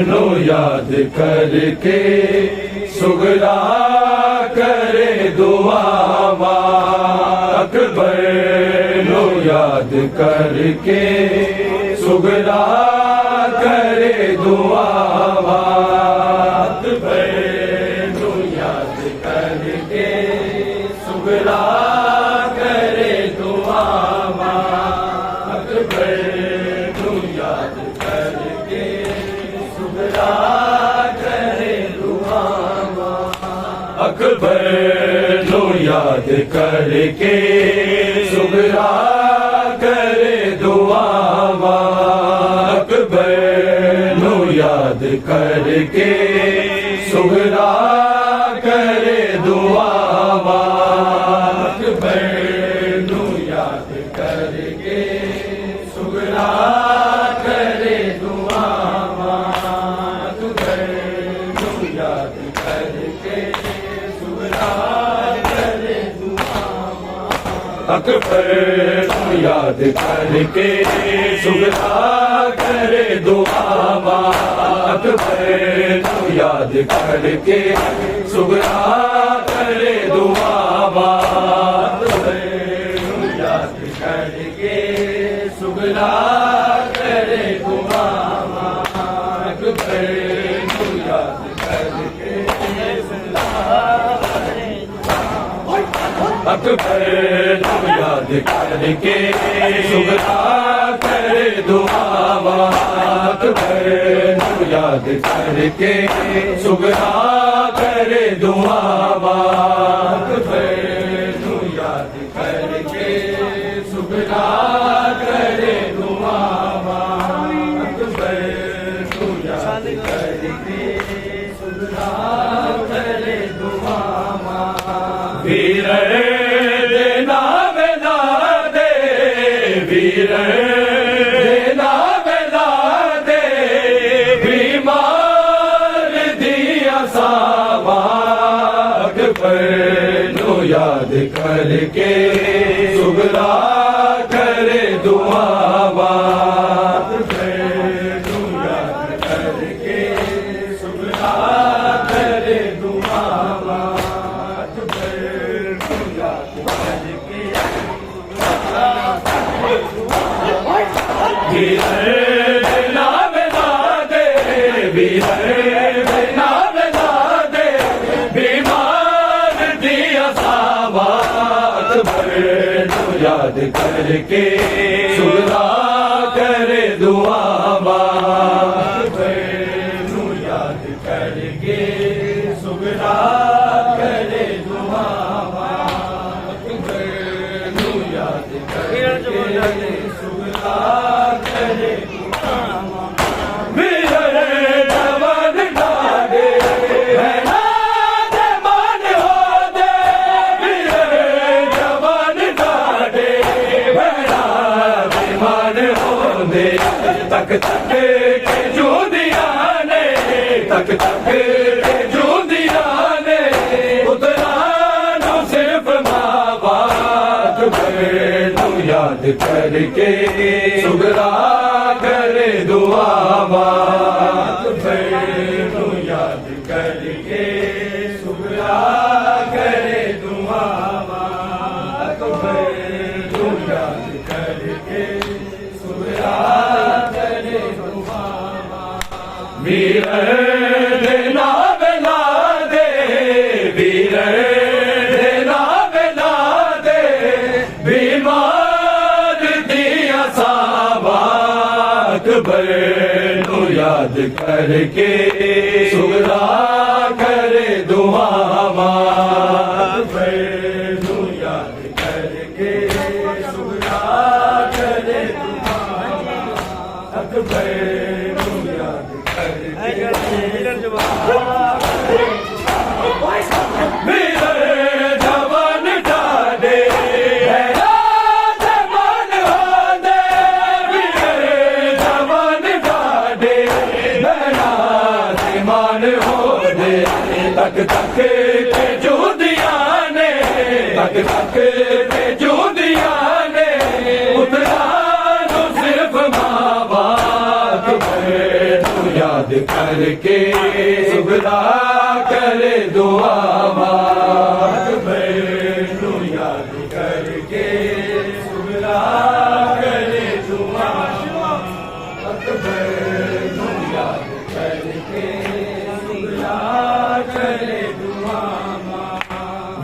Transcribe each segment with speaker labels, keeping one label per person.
Speaker 1: no याद करके सुगला करे दुआ अकबर नो याद करके सुगला करे दुआ अकबर नो याद करके सुगला करे दुआ अकबर नो याद करके सुगला करे दुआ अकबर नो याद करके सुगला करे दुआ अकबर नो याद करके सुगला करे दुआ अकबर नो याद करके सुगला करे दुआ अकबर नो याद करके सुगला करे दुआ अकबर नो याद करके सुगला करे दुआ अकबर नो याद करके सुगला करे दुआ अकबर नो याद करके सुगला करे दुआ अकबर नो याद करके अकबर नो याद करके सुगला करे दुआ अकबर नो याद करके सुगला करे दुआ अकबर नो याद करके सुगला करे दुआ अकबर नो याद करके सुगला करे दुआ वीर देना बेला दे वीर देना बेला दे बीमार दिया सावा अकबर नो याद करके सुगला करे दुआ अकबर नो याद करके सुगला करे दुआ अकबर नो याद करके वीर देना बेला दे वीर देना बेला दे बीमार दिया सावा अकबर नो याद करके सुगला करे दुआ अकबर नो याद करके सुगला करे दुआ अकबर नो याद करके सुगला करे वीर जवान डाले भैना जवान हो दे वीर जवान डाले भैना बेमान हो दे तक तक के जूदिया ने तक तक के जूदिया ने उतरा नो सिर्फ माँ बाप नो याद करके सुगला करे दुआ अकबर नो याद करके सुगला करे दुआ अकबर नो याद करके सुगला करे दुआ वीर देना बेला दे वीर देना बेला दे बीमार दिया सावा अकबर नो याद करके सुगला करे दुआ अकबर नो याद करके सुगला करे दुआ अकबर नो याद करके वीर जवान डाले भैया जवान हो दे वीर जवान डाले भैया जवान हो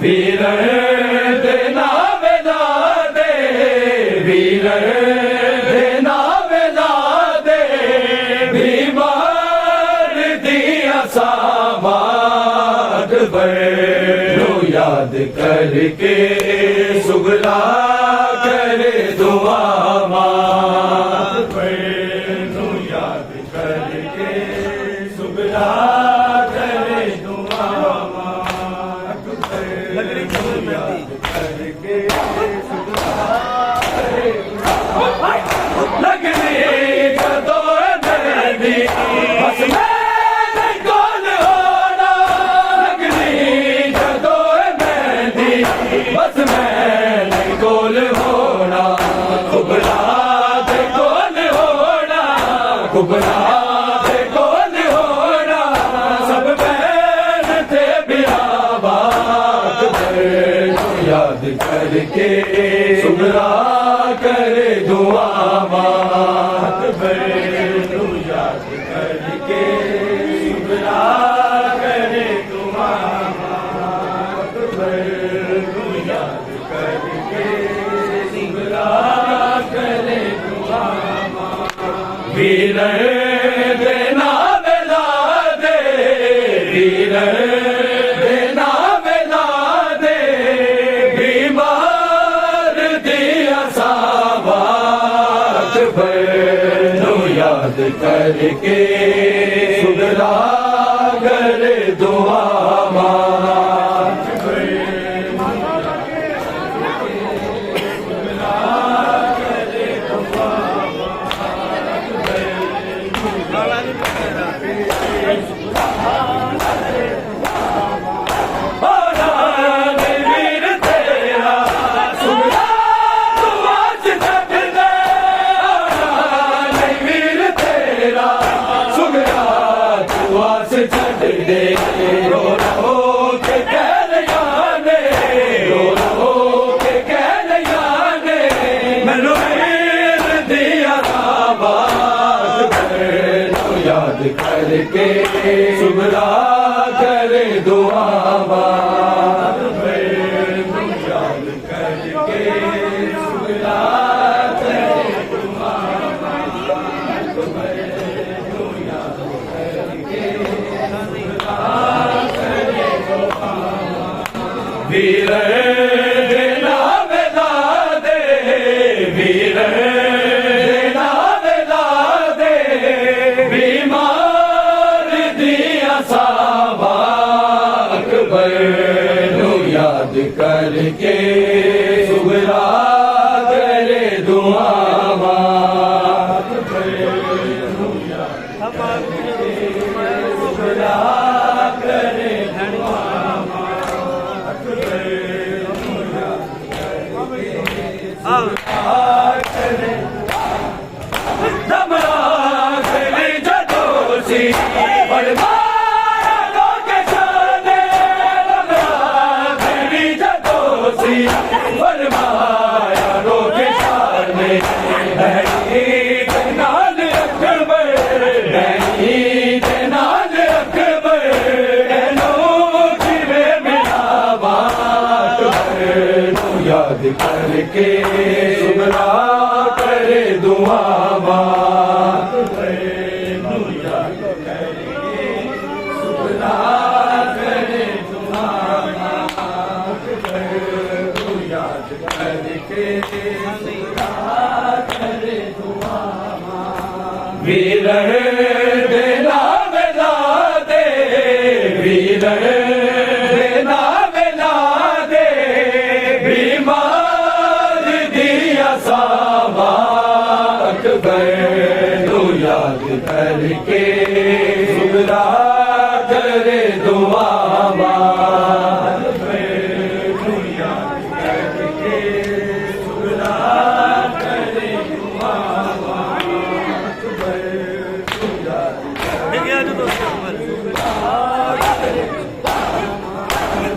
Speaker 1: वीर दे नावे ला दे वीर दे नावे ला दे बीमार दिया सामाद बनो याद करके सुगला करे दुआ बनो याद करके सुगला करे दुआ लगने जदो नदी बस मैं कौन होना लगनी जदो नदी बस मैं कौन होना कुबला दे कौन होना कुबला दे कौन होना सब बैन थे बिराबाद याद करके सुगला करे दुआ बात बनो याद करके सुगला करे दुआ बात बनो याद करके सुगला करे दुआ वीर दे नावे ला दे वीर दे नावे ला दे बीमार दिया साबात बनो याद करके सुगला करे दुआ मात बनो सुगला करे दुआ वीर तेरा सुगला तू आज छट दे वीर तेरा सुगला तू आज छट दे रो रो के कह रहा ने रो रो के कह रहा ने मैनू वीर दिया बात बनो याद करके सुगला करे दुआ बात बनो याद करके सुगला करे दुआ बात बनो याद करके सुगला करे दुआ वीर दे नावे ला दे वीर दे नावे ला दे बीमार दिया साबाक बनो याद करके सुगला करे दुआ बात बनो याद करके सुगला करे दुआ बात बनो याद करके दमरा गली जदोसी बड़माया लोके शाने दमरा गली जदोसी बड़माया लोके शाने नहीं के नाल अकबर नहीं के नाल अकबर एनो किवे मिला बात बनो याद करके सुगला करे दुआ बात बनो याद करके सुगला करे दुआ बात बनो याद करके सुगला करे दुआ वीर दे नावे ला दे वीर दे नावे ला दे बीमार दिया साबाक बनो याद करके सुगला करे दुआ बात बनो याद करके सुगला करे दुआ बात बनो याद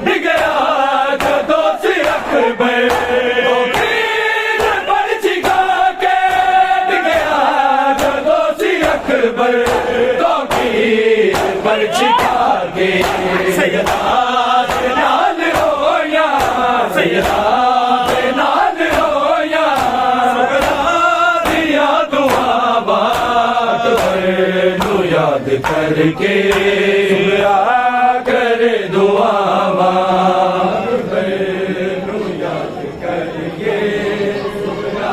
Speaker 1: दिगया जदों से अकबर अकबर तो की पर्ची खा के सैयदा नाल होया सैयदा दे नाल होया सुगरा दिया दुआ बात नू याद करके सुगरा करे दुआ बात नू याद करके सुगरा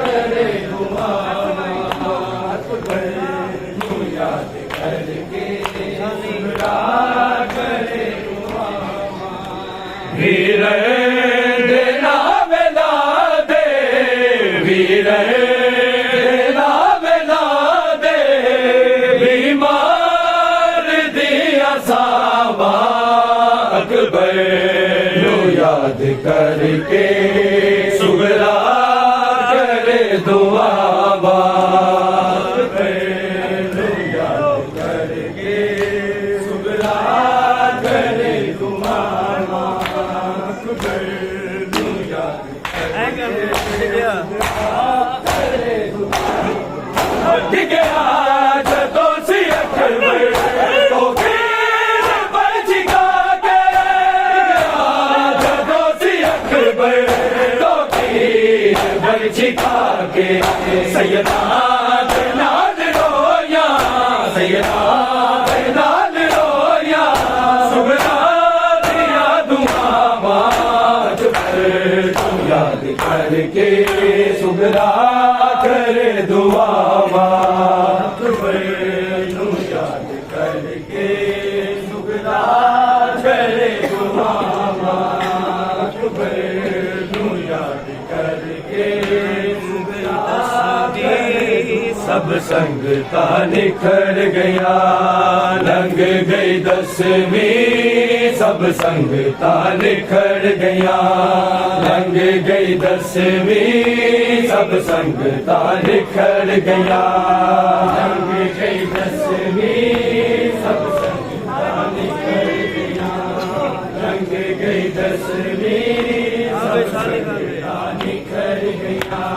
Speaker 1: करे दुआ बात नू याद करके सुगरा करे वीर देना वेला दे वीर देना वेला दे बीमार दिया सावा अकबर नू याद करके सुगरा करे दुआ बात नू याद करके सुगरा करे दुआ सैयदा दे नाल रोया सैयदा दे नाल रोया सुगरा दिया दुआ बात तू याद करके सुगरा करे दुआ बात तू याद करके सुगरा करे दुआ बात तू याद करके सब संगता निखर गया लंग गई दसवीं सब संगता निखर गया लंग गई दसवीं सब संगता निखर गया लंग गई दसवीं सब संगता निखर गया लंग गई दसवीं सब संगता निखर गया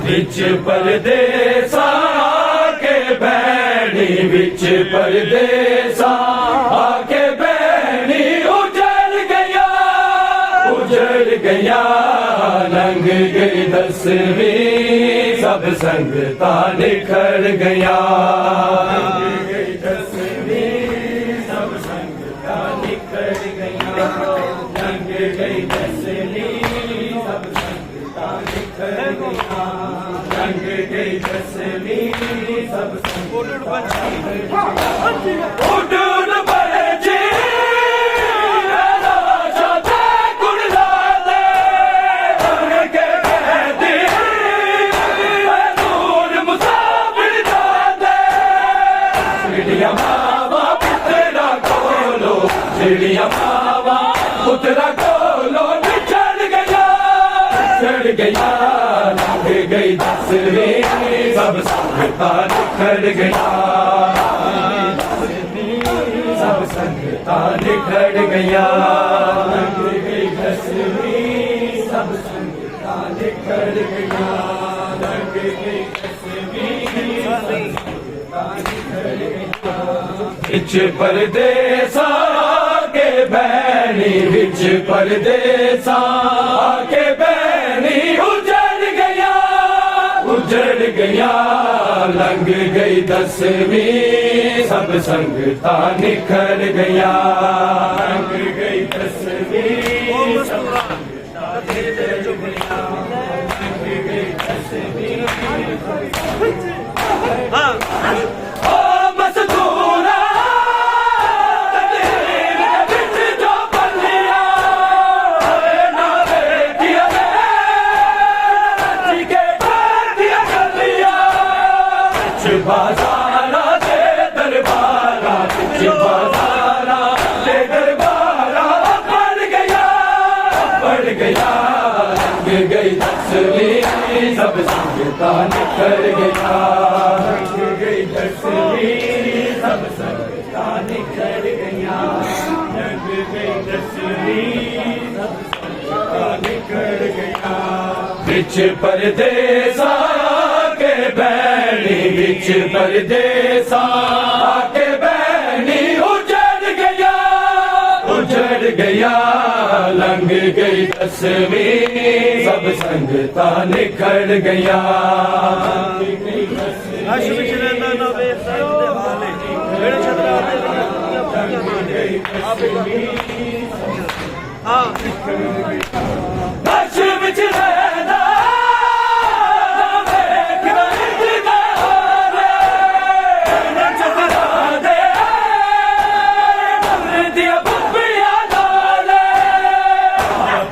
Speaker 1: विच परदेसा के बैणी विच परदेसा आके बैणी उजड़ गया लंग गई दसवीं सब संगता निखर गया लंग गई दसवीं सब संगता निखर गया लंग गई दसवीं सब संगता निखर गया लंग गई दसवीं सब संगता उड़न बरजे चिड़िया मावा पुतरा कोलो चढ़ गया लंग गई दसवीं सब संगता निखर गया सब संगता निखर गया लंग गई दसवीं सब संगता निखर गया लंग गई दसवीं सब संगता निखर गया विच परदेसा के बैणी विच परदेसा के बैणी उजड़ गया लंग गई दसवीं सब संगता निखर गया लंग गई दसवीं सब संगता निखर गया लंग गई दसवीं बाजारा दे दरबारा बढ़ गया लंग गई दसवीं सब संगता निखर गया लंग गई दसवीं सब संगता निखर गया लंग गई दसवीं सब संगता निखर गया बिच परदेसा के बैणी बिच परदेसा के बैणी उजड़ गया लंघ गई दसवीं सब संगतां निखड़ गया
Speaker 2: हर्ष विच रहंदा ना वेखदा दे हाले जेड़े छतरा हाँ
Speaker 1: हर्ष विच रहंदा वेखदा दे हाले छतरा दे दिया बुब्बिया नाले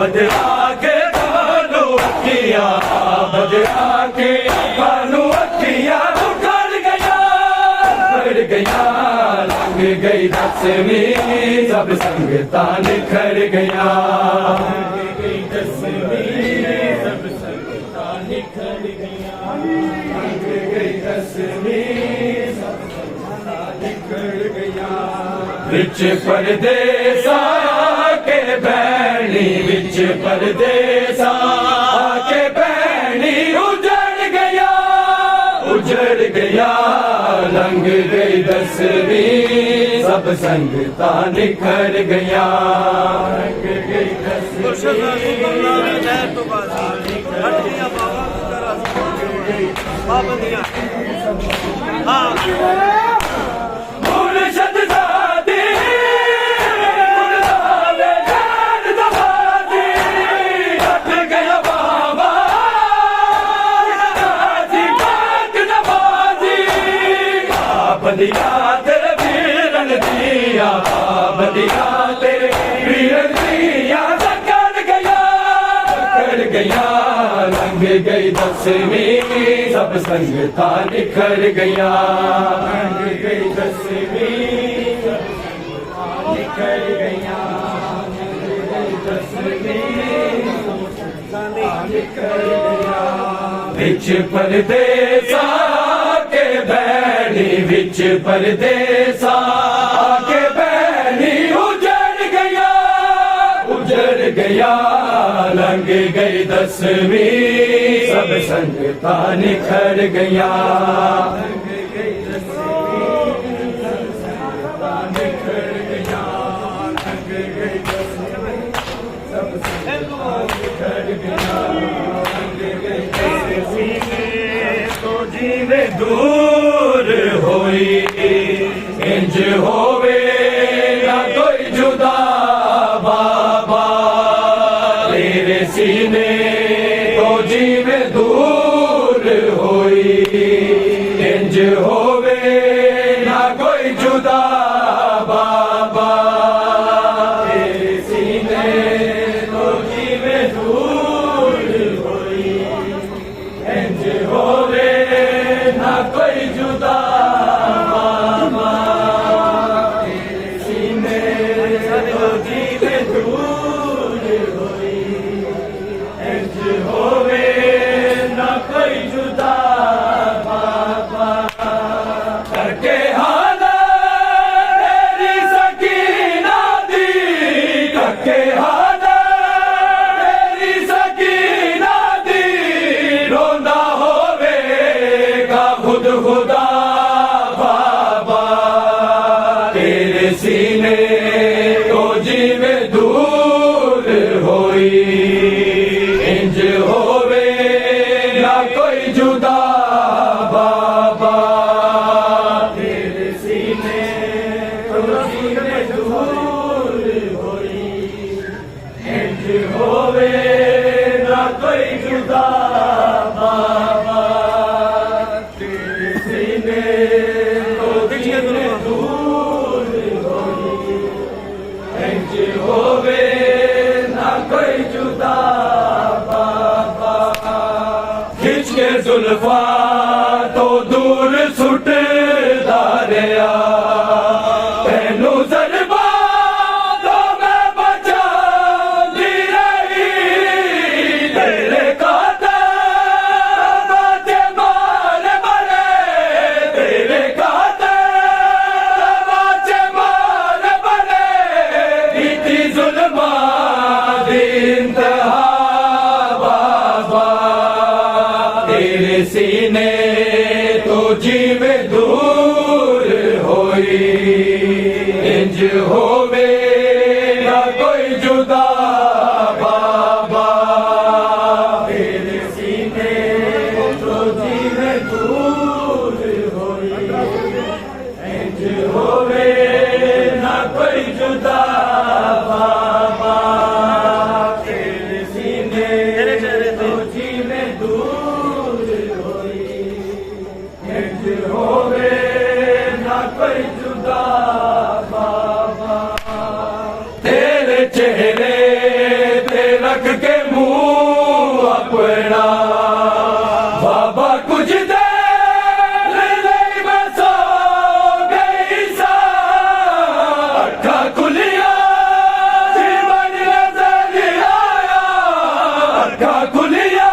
Speaker 1: बदला के कानू अखियां बदला के कानू अखियां उखड़ गया लंघ गई दसवीं सब संगतां निखड़ गया सब संगतां निखड़ गया लंघ गई दसवीं सब संगतां निखड़ गया विच परदेसा के बैणी विच परदेसा के बैणी उजड़ गया लंघ गई दसवीं सब संगतां निखड़ गया लंघ गई दसवीं
Speaker 2: तो बाजी हट गया बाबा तेरा पाबंदियां हाँ
Speaker 1: मुर्शद ज़ादी मुर्दावे जान दवादी हट गया बाबा नाजी पाक नवाजी बदिया तेरे वीरन दिया बदिया तेरे वीरन दिया कर गया लंघ गई दसवीं सब संगतां निखड़ गया लंघ गई दसवीं सब संगतां निखड़ गया लंघ गई दसवीं सब संगतां निखड़ गया विच परदेसा के बैणी विच परदेसा के बैणी उजड़ गया लंघ गई दसवीं सब संगतां निखड़ गया लंघ गई दसवीं सब संगतां निखड़ गया लंघ गई दसवीं सब संगतां निखड़ गया लंघ गई दसवीं तो जीवे दूर होई इंज होवे ना कोई जुदा सीने तो जीवे दूर होई इंज होवे ना कोई जुदा बाबा तेरे सीने तो जीवे दूर होई इंज होवे ना कोई जुदा बाबा तेरे सीने तो जीवे दूर होवे ना कोई जुदा बाबा करके हाना तेरी सकीना दी करके हाना तेरी सकीना दी रोंदा होवेगा खुद खुदा बाबा तेरे सीने तो जीवे दूर होई इंज होवे ना कोई जुदा बाबा तेरे सीने तो जीवे दूर होई इंज होवे ना कोई जुदा बाबा तेरे सीने तो जीवे दूर होई इंज होवे ना कोई जुदा जुल्फा तो दूर सुट दारिया तेनू जरबा तो मैं बचा दी रही तेरे काता बाते मार बड़े तेरे काता बाते मार बड़े इतनी जुल्मा दी इंतहा तेरे सीने तो जीवे दूर होई इंज होवे ना कोई जुदा रख के मुंह अपना बाबा कुछ देर नहीं मैं सो गई सा अखा खुलिया जीवन नजर आया अखा खुलिया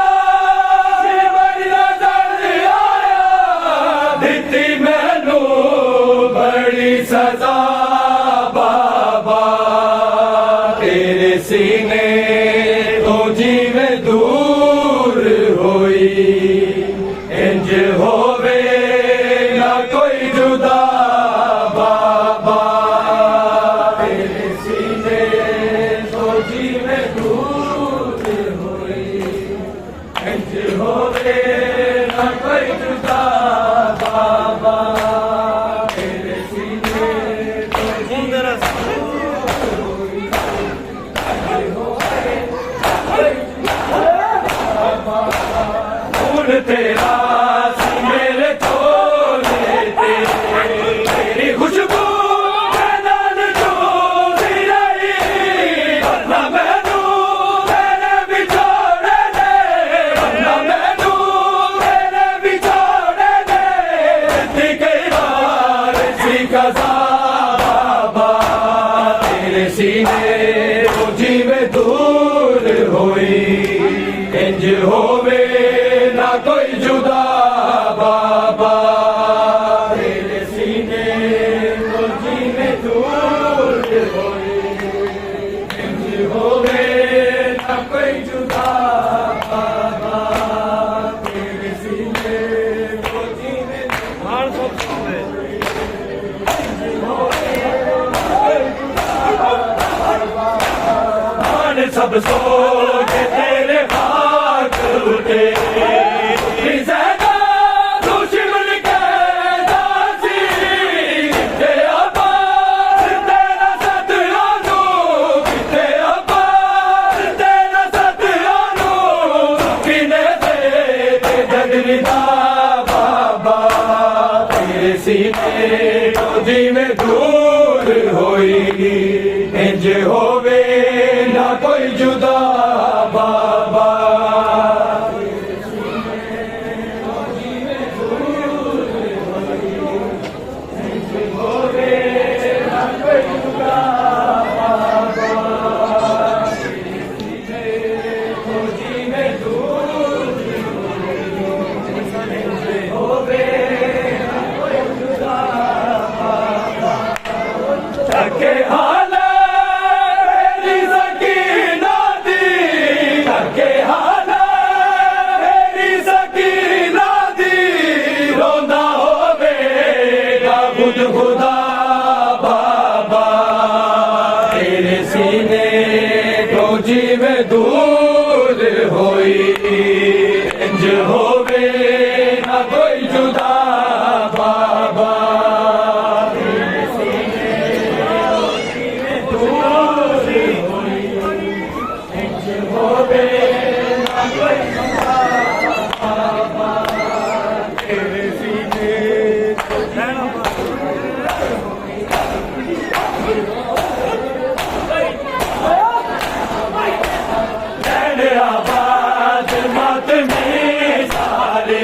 Speaker 1: जीवन नजर आया दिती मैनू बड़ी सजा बाबा तेरे सीने तो जीवे दूर होई इंज होवे ना कोई जुदा बाबा तेरे सीने तो जीवे दूर होई इंज होवे ना कोई जुदा बाबा तेरे सीने तो
Speaker 2: मुंदर
Speaker 1: खून तेरा मेरे चोले तेरी खुशबू नाल जोड़ी रही वरना मैनू मेरे बिछोड़े दे वरना मैनू मेरे बिछोड़े दे दी कई बार सी कज़ा बाबा तेरे सीने तो जीवे दूर होई इंज होवे ना कोई जुदा बाबा तेरे सीने तो जीवे दूर होई इंज होवे ना कोई जुदा बाबा तेरे सीने तो जीवे
Speaker 2: ਮਾਨ ਸਭ ਹੋਵੇ
Speaker 1: मान सब सो के तेरे हाथ उठे फिज़ैदा दुश्मन के दासी किथे अब्बास तेरा सतयानो किथे अब्बास तेरा सतयानो किने दे जगनिदा बाबा तेरे सीने तो जीवे दूर होई इंज होवे ना कोई जुदा बाबा के हाल मेरी सकीना दी के हाल मेरी सकीना दी रोंदा होवेगा खुद खुदा बाबा तेरे सीने तो जीवे दूर होई इंज होवे ना कोई जुदा बाबा आबाद मत में सारे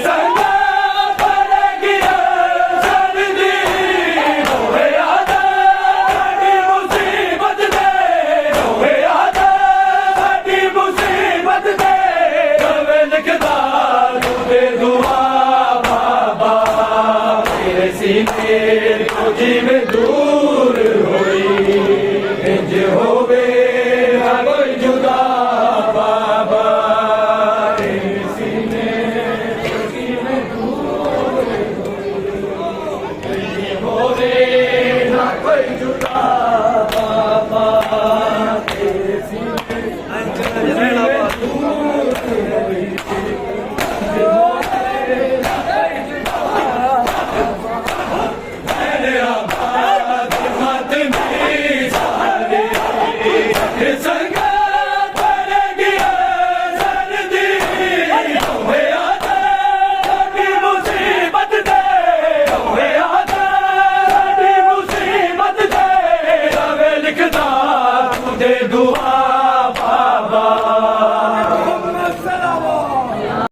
Speaker 1: संगा पर गिरा सर्दी होए आदा बड़ी मुसीबत दे होए आदा बड़ी मुसीबत दे कवे लिखदा तुझे दुआ बाबा तेरे सीने तो जीवे दूर होई इंज होवे ना कोई जुदा बाबा तेरे सीने तो जीवे दूर होई इंज होवे ना कोई जुदा बाबा तेरे सीने
Speaker 2: ਜੈਨਾਬਾਦ
Speaker 1: लिखदा तुझे दुआ